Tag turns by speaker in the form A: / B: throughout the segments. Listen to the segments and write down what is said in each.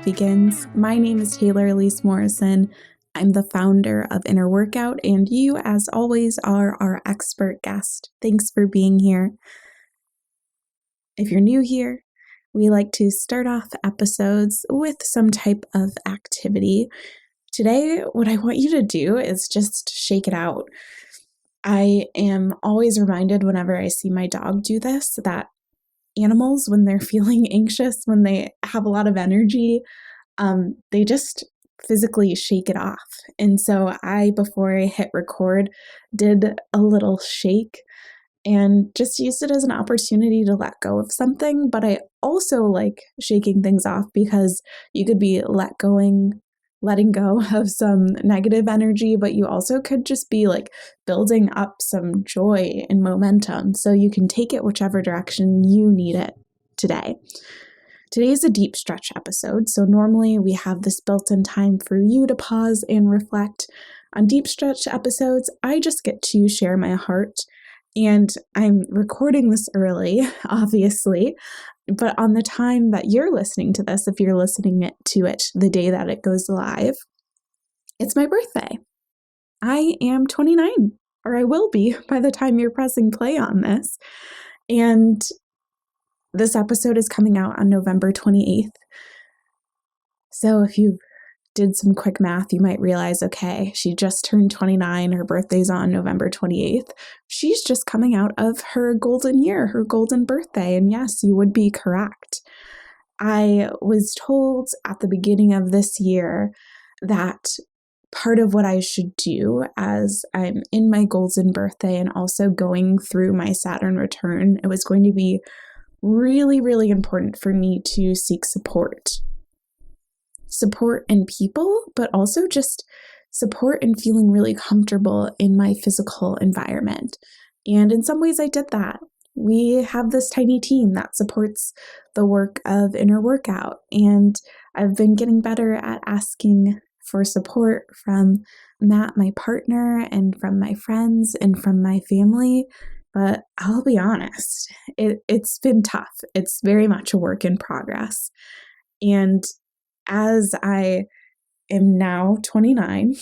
A: week begins. My name is Taylor Elyse Morrison. I'm the founder of Inner Workout, and you, as always, are our expert guest. Thanks for being here. If you're new here, we like to start off episodes with some type of activity. Today, what I want you to do is just shake it out. I am always reminded whenever I see my dog do this that animals, when they're feeling anxious, when they have a lot of energy, they just physically shake it off. And so before I hit record, did a little shake and just used it as an opportunity to let go of something. But I also like shaking things off because you could be letting go of some negative energy, but you also could just be like building up some joy and momentum. So you can take it whichever direction you need it today. Today is a deep stretch episode, so normally we have this built-in time for you to pause and reflect. On deep stretch episodes, I just get to share my heart, and I'm recording this early, obviously, but on the time that you're listening to this, if you're listening to it the day that it goes live, it's my birthday. I am 29, or I will be by the time you're pressing play on this, and this episode is coming out on November 28th. So if you did some quick math, you might realize, okay, she just turned 29. Her birthday's on November 28th. She's just coming out of her golden year, her golden birthday. And yes, you would be correct. I was told at the beginning of this year that part of what I should do as I'm in my golden birthday and also going through my Saturn return, it was going to be really, really important for me to seek support in people, but also just support in feeling really comfortable in my physical environment. And in some ways I did that. We have this tiny team that supports the work of Inner Workout, and I've been getting better at asking for support from Matt, my partner, and from my friends and from my family. But I'll be honest, it's been tough. It's very much a work in progress. And as I am now 29,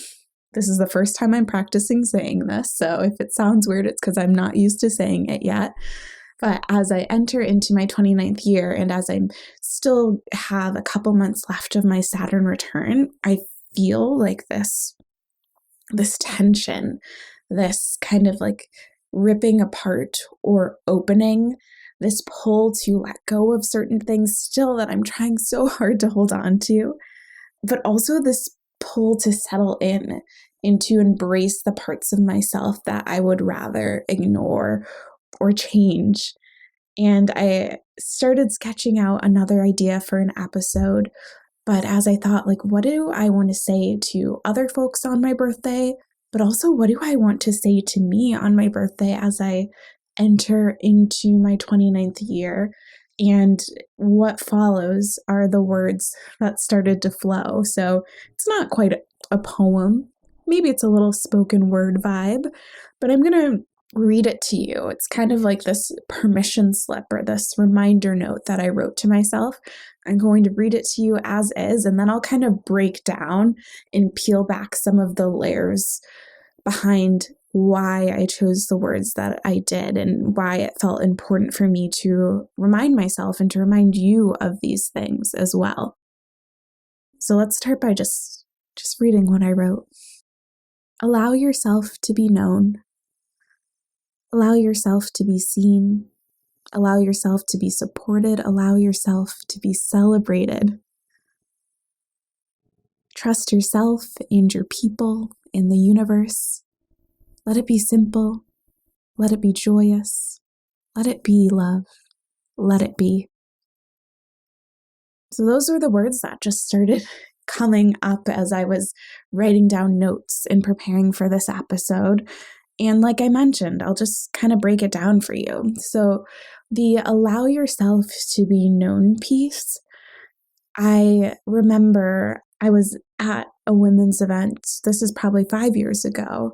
A: this is the first time I'm practicing saying this. So if it sounds weird, it's because I'm not used to saying it yet. But as I enter into my 29th year, and as I still have a couple months left of my Saturn return, I feel like this tension, this kind of like ripping apart or opening, this pull to let go of certain things still that I'm trying so hard to hold on to, but also this pull to settle and to embrace the parts of myself that I would rather ignore or change. And I started sketching out another idea for an episode, but as I thought, like, what do I want to say to other folks on my birthday? But also, what do I want to say to me on my birthday as I enter into my 29th year? And what follows are the words that started to flow. So it's not quite a poem. Maybe it's a little spoken word vibe, but I'm going to read it to you. It's kind of like this permission slip or this reminder note that I wrote to myself. I'm going to read it to you as is, and then I'll kind of break down and peel back some of the layers behind why I chose the words that I did and why it felt important for me to remind myself and to remind you of these things as well. So let's start by just reading what I wrote. Allow yourself to be known. Allow yourself to be seen. Allow yourself to be supported. Allow yourself to be celebrated. Trust yourself and your people in the universe. Let it be simple. Let it be joyous. Let it be love. Let it be. So those were the words that just started coming up as I was writing down notes and preparing for this episode. And like I mentioned, I'll just kind of break it down for you. So the allow yourself to be known piece, I remember I was at a women's event. This is probably 5 years ago.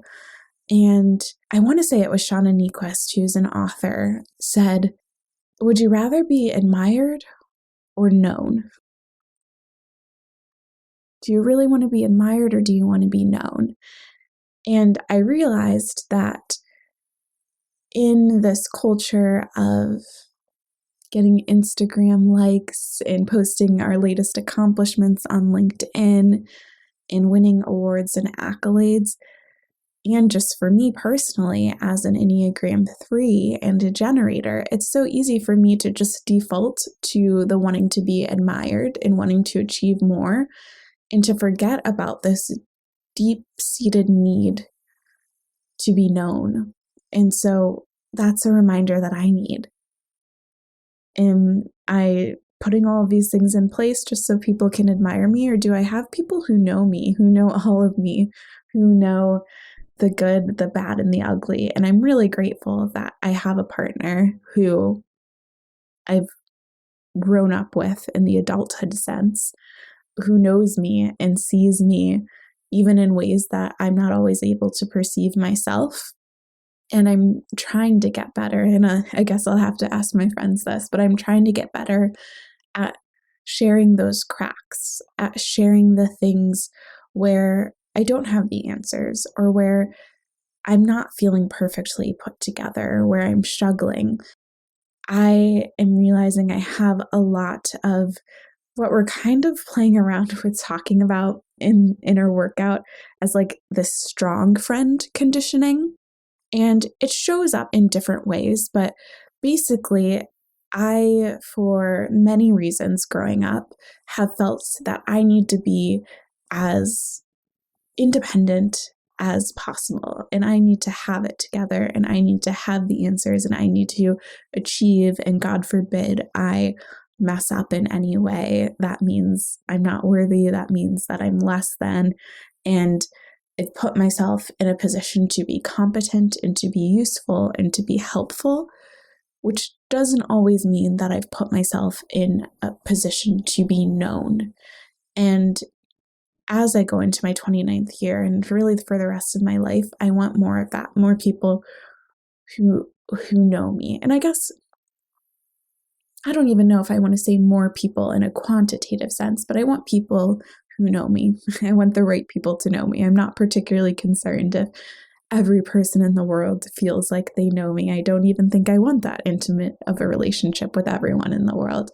A: And I want to say it was Shauna Niequist, who's an author, said, "Would you rather be admired or known?" Do you really want to be admired or do you want to be known? And I realized that in this culture of getting Instagram likes and posting our latest accomplishments on LinkedIn and winning awards and accolades, and just for me personally, as an Enneagram 3 and a generator, it's so easy for me to just default to the wanting to be admired and wanting to achieve more, and to forget about this deep-seated need to be known. And so that's a reminder that I need. Am I putting all of these things in place just so people can admire me, or do I have people who know me, who know all of me, who know the good, the bad, and the ugly? And I'm really grateful that I have a partner who I've grown up with in the adulthood sense, who knows me and sees me even in ways that I'm not always able to perceive myself. And I'm trying to get better. And I guess I'll have to ask my friends this, but I'm trying to get better at sharing those cracks, at sharing the things where I don't have the answers, or where I'm not feeling perfectly put together, where I'm struggling. I am realizing I have a lot of what we're kind of playing around with talking about in inner workout as like this strong friend conditioning. And it shows up in different ways, but basically, I, for many reasons growing up, have felt that I need to be as independent as possible, and I need to have it together, and I need to have the answers, and I need to achieve, and God forbid I mess up in any way. That means I'm not worthy, that means that I'm less than, and I've put myself in a position to be competent and to be useful and to be helpful, which doesn't always mean that I've put myself in a position to be known. And as I go into my 29th year and really for the rest of my life, I want more of that, more people who know me. And I guess I don't even know if I want to say more people in a quantitative sense, but I want people who know me. I want the right people to know me. I'm not particularly concerned if every person in the world feels like they know me. I don't even think I want that intimate of a relationship with everyone in the world.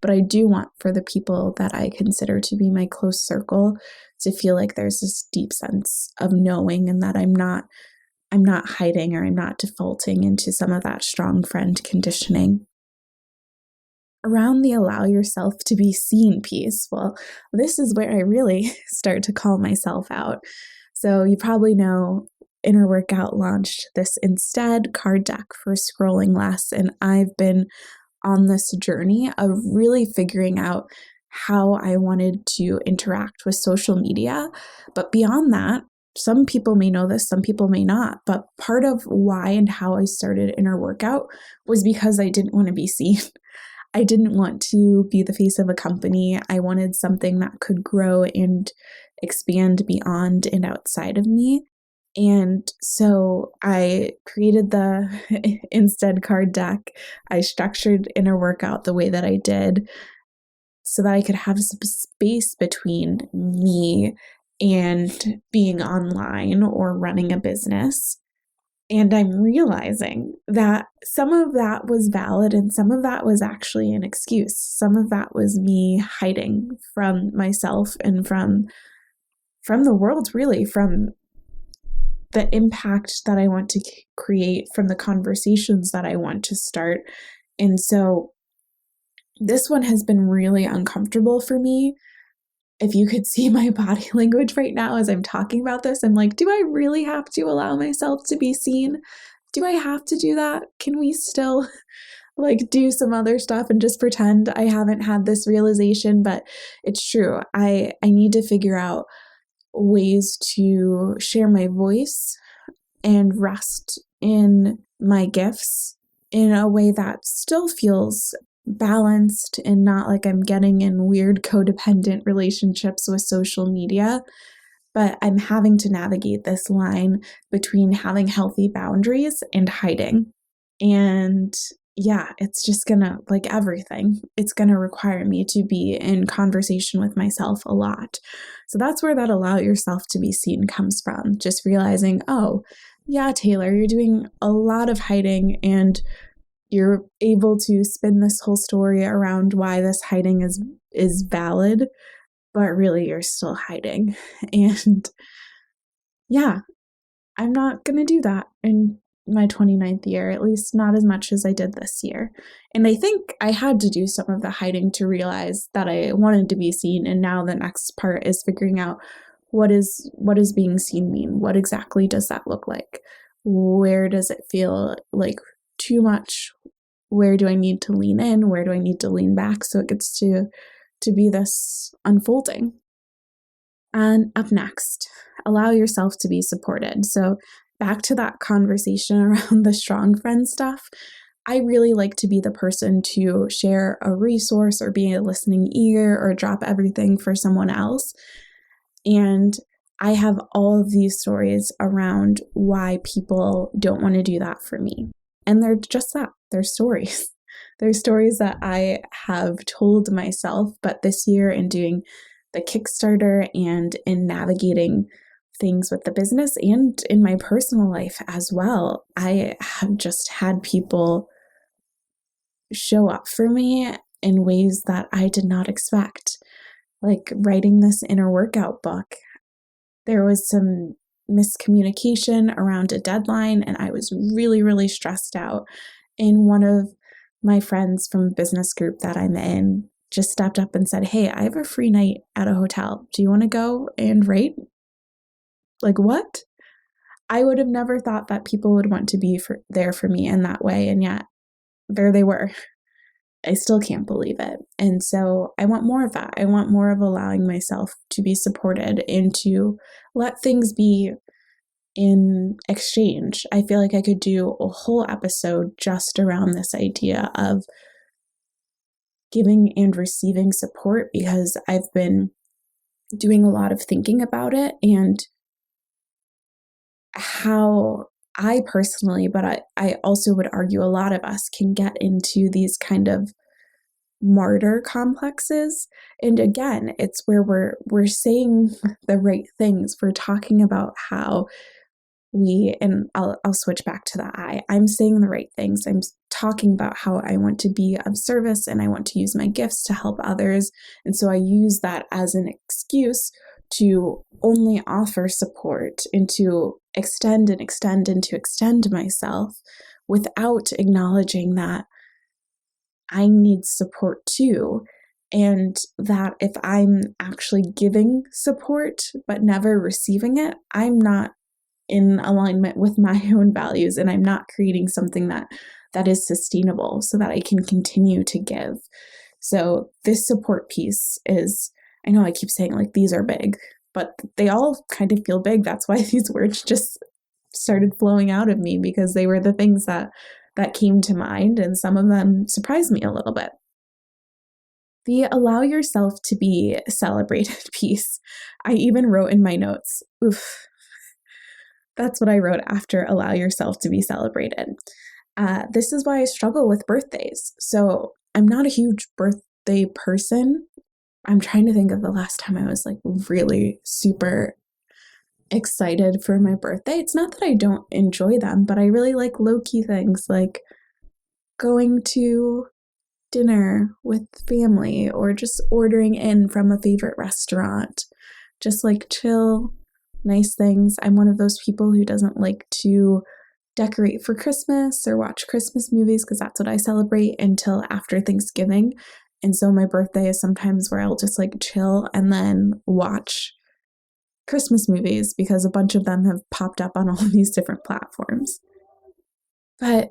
A: But I do want for the people that I consider to be my close circle to feel like there's this deep sense of knowing, and that I'm not hiding, or I'm not defaulting into some of that strong friend conditioning. Around the allow yourself to be seen piece, well, this is where I really start to call myself out. So you probably know Inner Workout launched this Instead card deck for scrolling less, and I've been on this journey of really figuring out how I wanted to interact with social media. But beyond that, some people may know this, some people may not, but part of why and how I started Inner Workout was because I didn't want to be seen. I didn't want to be the face of a company. I wanted something that could grow and expand beyond and outside of me. And so I created the Instead card deck. I structured Inner Workout the way that I did so that I could have some space between me and being online or running a business. And I'm realizing that some of that was valid and some of that was actually an excuse. Some of that was me hiding from myself and from the world, really, from the impact that I want to create, from the conversations that I want to start. And so this one has been really uncomfortable for me. If you could see my body language right now as I'm talking about this, I'm like, do I really have to allow myself to be seen? Do I have to do that? Can we still do some other stuff and just pretend I haven't had this realization? But it's true. I need to figure out ways to share my voice and rest in my gifts in a way that still feels balanced and not like I'm getting in weird codependent relationships with social media. But I'm having to navigate this line between having healthy boundaries and hiding. And yeah, it's just gonna, like everything, it's gonna require me to be in conversation with myself a lot. So that's where that allow yourself to be seen comes from. Just realizing, oh, yeah, Taylor, you're doing a lot of hiding and you're able to spin this whole story around why this hiding is valid, but really you're still hiding. And yeah, I'm not going to do that in my 29th year, at least not as much as I did this year. And I think I had to do some of the hiding to realize that I wanted to be seen. And now the next part is figuring out what does being seen mean? What exactly does that look like? Where does it feel like too much? Where do I need to lean in? Where do I need to lean back so it gets to be this unfolding? And up next, allow yourself to be supported. So, back to that conversation around the strong friend stuff, I really like to be the person to share a resource or be a listening ear or drop everything for someone else. And I have all of these stories around why people don't want to do that for me. And they're just that, they're stories. They're stories that I have told myself, but this year in doing the Kickstarter and in navigating things with the business and in my personal life as well, I have just had people show up for me in ways that I did not expect. Like writing this inner workout book, there was some miscommunication around a deadline, and I was really, really stressed out. And one of my friends from a business group that I'm in just stepped up and said, "Hey, I have a free night at a hotel. Do you want to go and write?" Like, what? I would have never thought that people would want to be there for me in that way. And yet, there they were. I still can't believe it. And so I want more of that. I want more of allowing myself to be supported and to let things be in exchange. I feel like I could do a whole episode just around this idea of giving and receiving support because I've been doing a lot of thinking about it and how I personally, but I also would argue a lot of us can get into these kind of martyr complexes. And again, it's where we're saying the right things. We're talking about how and I'll switch back to the I'm saying the right things. I'm talking about how I want to be of service and I want to use my gifts to help others. And so I use that as an excuse to only offer support and to extend and extend and to extend myself without acknowledging that I need support too. And that if I'm actually giving support but never receiving it, I'm not in alignment with my own values and I'm not creating something that is sustainable so that I can continue to give. So this support piece is, I know I keep saying like these are big, but they all kind of feel big. That's why these words just started flowing out of me because they were the things that came to mind, and some of them surprised me a little bit. The allow yourself to be celebrated piece. I even wrote in my notes, oof, that's what I wrote after allow yourself to be celebrated. This is why I struggle with birthdays. So I'm not a huge birthday person. I'm trying to think of the last time I was like really super excited for my birthday. It's not that I don't enjoy them, but I really like low-key things like going to dinner with family or just ordering in from a favorite restaurant. Just like chill, nice things. I'm one of those people who doesn't like to decorate for Christmas or watch Christmas movies because that's what I celebrate until after Thanksgiving. And so my birthday is sometimes where I'll just like chill and then watch Christmas movies because a bunch of them have popped up on all of these different platforms. But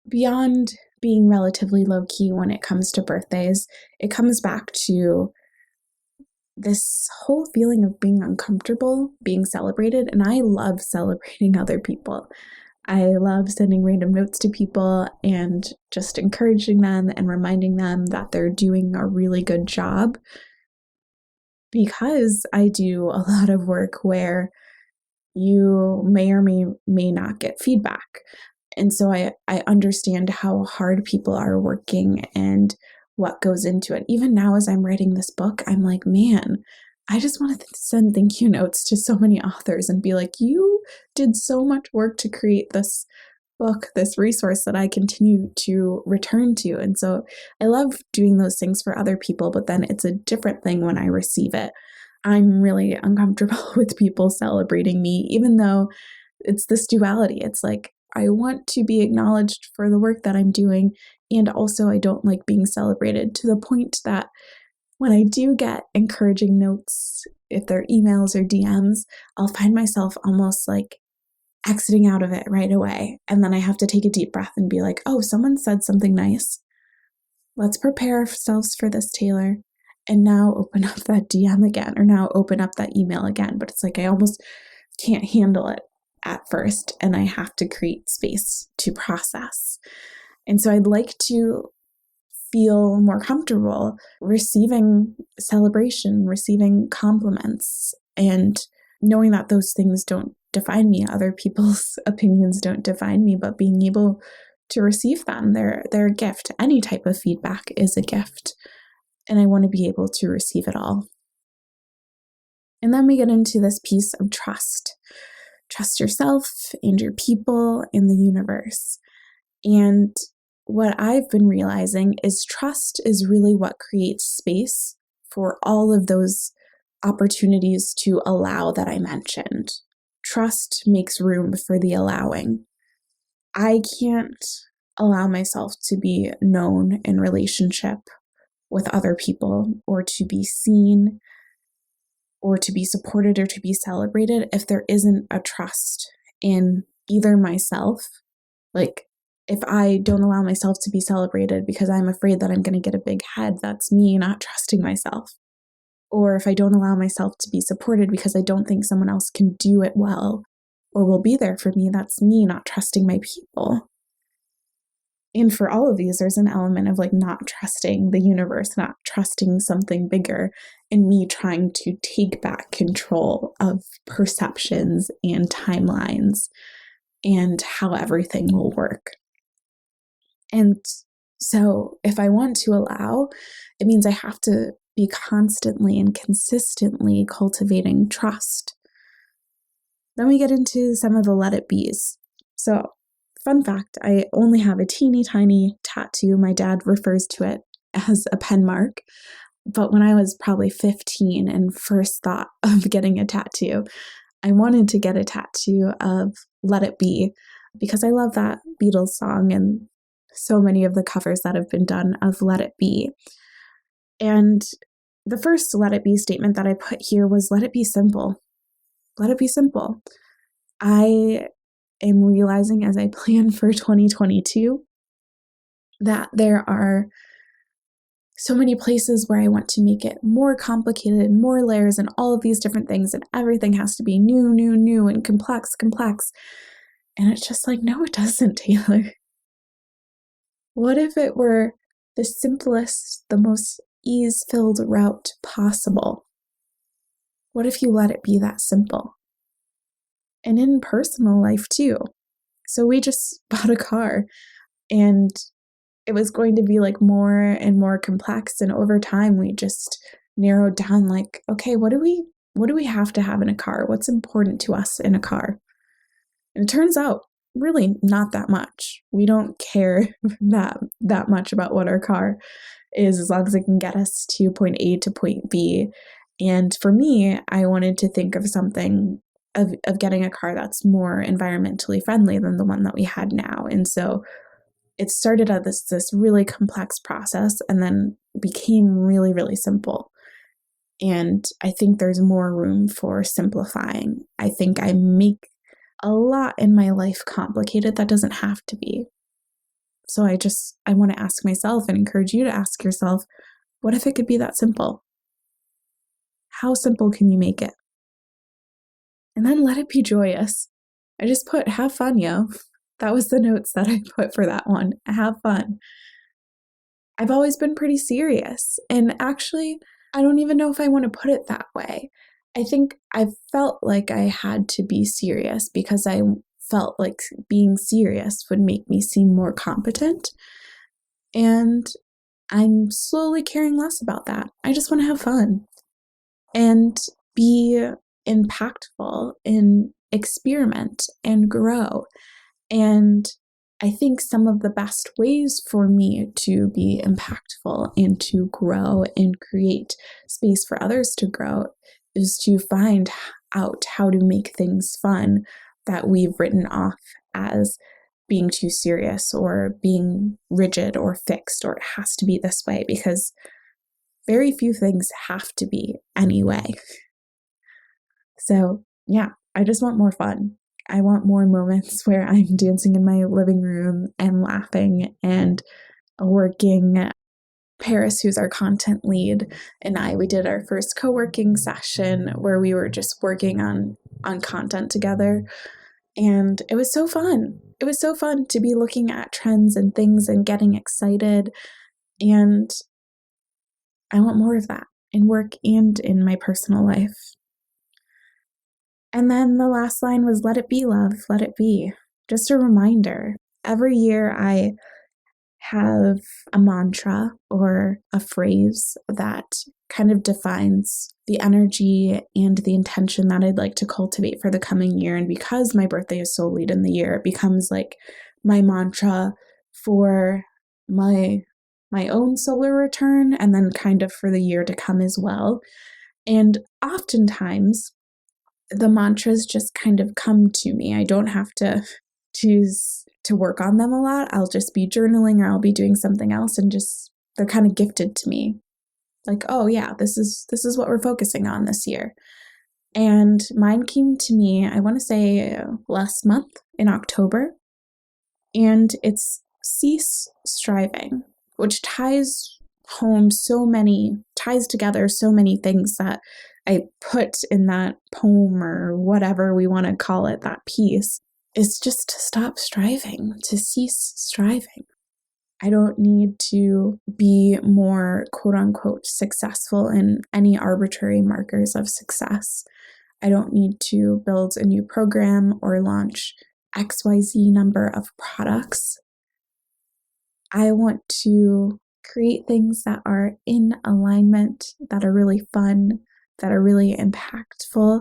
A: beyond being relatively low key when it comes to birthdays, it comes back to this whole feeling of being uncomfortable, being celebrated. And I love celebrating other people. I love sending random notes to people and just encouraging them and reminding them that they're doing a really good job. Because I do a lot of work where you may or may not get feedback. And so I understand how hard people are working and what goes into it. Even now, as I'm writing this book, I'm like, man, I just want to send thank you notes to so many authors and be like, you did so much work to create this book, this resource that I continue to return to. And so I love doing those things for other people, but then it's a different thing when I receive it. I'm really uncomfortable with people celebrating me, even though it's this duality. It's like, I want to be acknowledged for the work that I'm doing, and also I don't like being celebrated, to the point that when I do get encouraging notes, if they're emails or DMs, I'll find myself almost like exiting out of it right away. And then I have to take a deep breath and be like, oh, someone said something nice. Let's prepare ourselves for this, Taylor. And now open up that DM again, or now open up that email again. But it's like I almost can't handle it at first, and I have to create space to process. And so I'd like to feel more comfortable receiving celebration, receiving compliments, and knowing that those things don't define me. Other people's opinions don't define me, but being able to receive them, they're a gift. Any type of feedback is a gift, and I want to be able to receive it all. And then we get into this piece of trust. Trust yourself and your people in the universe. And what I've been realizing is trust is really what creates space for all of those opportunities to allow that I mentioned. Trust makes room for the allowing. I can't allow myself to be known in relationship with other people, or to be seen, or to be supported, or to be celebrated if there isn't a trust in either myself. Like, if I don't allow myself to be celebrated because I'm afraid that I'm going to get a big head, that's me not trusting myself. Or if I don't allow myself to be supported because I don't think someone else can do it well or will be there for me, that's me not trusting my people. And for all of these, there's an element of like not trusting the universe, not trusting something bigger, and me trying to take back control of perceptions and timelines and how everything will work. And so if I want to allow, it means I have to be constantly and consistently cultivating trust. Then we get into some of the let it be's. So, fun fact, I only have a teeny tiny tattoo. My dad refers to it as a pen mark. But when I was probably 15 and first thought of getting a tattoo, I wanted to get a tattoo of Let It Be, because I love that Beatles song and so many of the covers that have been done of Let It Be. And the first Let It Be statement that I put here was, let it be simple. Let it be simple. I am realizing as I plan for 2022 that there are so many places where I want to make it more complicated, more layers, and all of these different things, and everything has to be new, and complex. And it's just like, no, it doesn't, Taylor. What if it were the simplest, the most ease-filled route possible? What if you let it be that simple? And in personal life too. So we just bought a car, and it was going to be like more and more complex. And over time, we just narrowed down like, okay, what do we have to have in a car? What's important to us in a car? And it turns out really not that much. We don't care that much about what our car is, as long as it can get us to point A to point B. And for me, I wanted to think of something of getting a car that's more environmentally friendly than the one that we had now. And so it started out this really complex process, and then became really, really simple. And I think there's more room for simplifying. I think I make a lot in my life complicated that doesn't have to be. So I want to ask myself, and encourage you to ask yourself, what if it could be that simple? How simple can you make it? And then let it be joyous. I just put, have fun, yo. That was the notes that I put for that one. Have fun. I've always been pretty serious. And actually, I don't even know if I want to put it that way. I think I felt like I had to be serious because I felt like being serious would make me seem more competent. And I'm slowly caring less about that. I just want to have fun and be impactful and experiment and grow. And I think some of the best ways for me to be impactful and to grow and create space for others to grow is to find out how to make things fun that we've written off as being too serious or being rigid or fixed, or it has to be this way, because very few things have to be anyway. So yeah, I just want more fun. I want more moments where I'm dancing in my living room and laughing and working. Paris, who's our content lead, and we did our first co-working session where we were just working on content together. And it was so fun. It was so fun to be looking at trends and things and getting excited. And I want more of that in work and in my personal life. And then the last line was, let it be, love, let it be. Just a reminder. Every year I have a mantra or a phrase that kind of defines the energy and the intention that I'd like to cultivate for the coming year. And because my birthday is so late in the year, it becomes like my mantra for my own solar return, and then kind of for the year to come as well. And oftentimes the mantras just kind of come to me. I don't have to choose to work on them a lot. I'll just be journaling or I'll be doing something else, and just they're kind of gifted to me. Like, oh yeah, this is what we're focusing on this year. And mine came to me, I want to say last month in October, and it's cease striving, which ties together so many things that I put in that poem or whatever we want to call it, that piece, is just to stop striving, to cease striving. I don't need to be more quote unquote successful in any arbitrary markers of success. I don't need to build a new program or launch XYZ number of products. I want to create things that are in alignment, that are really fun, that are really impactful,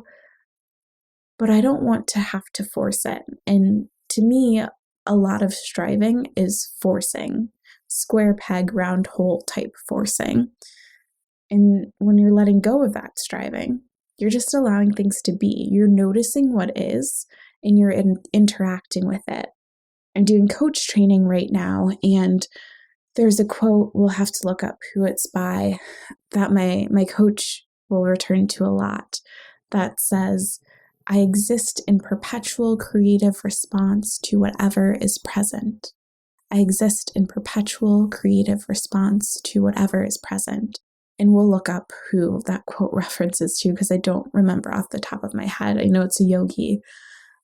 A: but I don't want to have to force it. And to me, a lot of striving is forcing, square peg, round hole type forcing. And when you're letting go of that striving, you're just allowing things to be. You're noticing what is, and you're interacting with it. I'm doing coach training right now, and there's a quote, we'll have to look up who it's by, that my coach will return to a lot, that says, I exist in perpetual creative response to whatever is present. I exist in perpetual creative response to whatever is present. And we'll look up who that quote references to, because I don't remember off the top of my head. I know it's a yogi.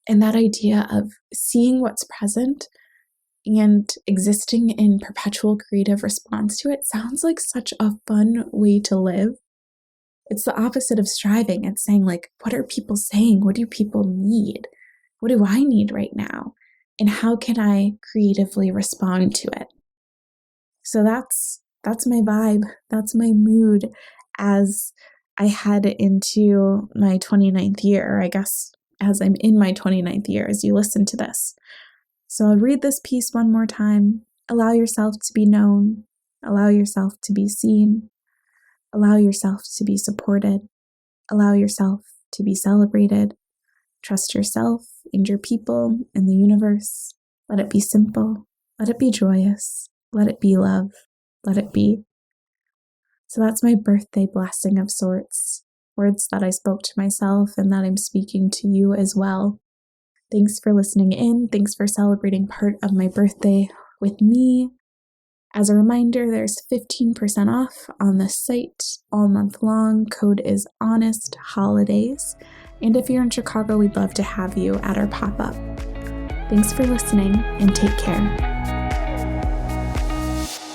A: And that idea of seeing what's present and existing in perpetual creative response to it sounds like such a fun way to live. It's the opposite of striving. It's saying, like, what are people saying? What do people need? What do I need right now? And how can I creatively respond to it? So that's my vibe. That's my mood as I head into my 29th year, I guess, as I'm in my 29th year as you listen to this. So I'll read this piece one more time. Allow yourself to be known. Allow yourself to be seen. Allow yourself to be supported. Allow yourself to be celebrated. Trust yourself and your people and the universe. Let it be simple. Let it be joyous. Let it be love. Let it be. So that's my birthday blessing of sorts. Words that I spoke to myself and that I'm speaking to you as well. Thanks for listening in. Thanks for celebrating part of my birthday with me. As a reminder, there's 15% off on the site all month long. Code is Honest Holidays. And if you're in Chicago, we'd love to have you at our pop-up. Thanks for listening, and take care.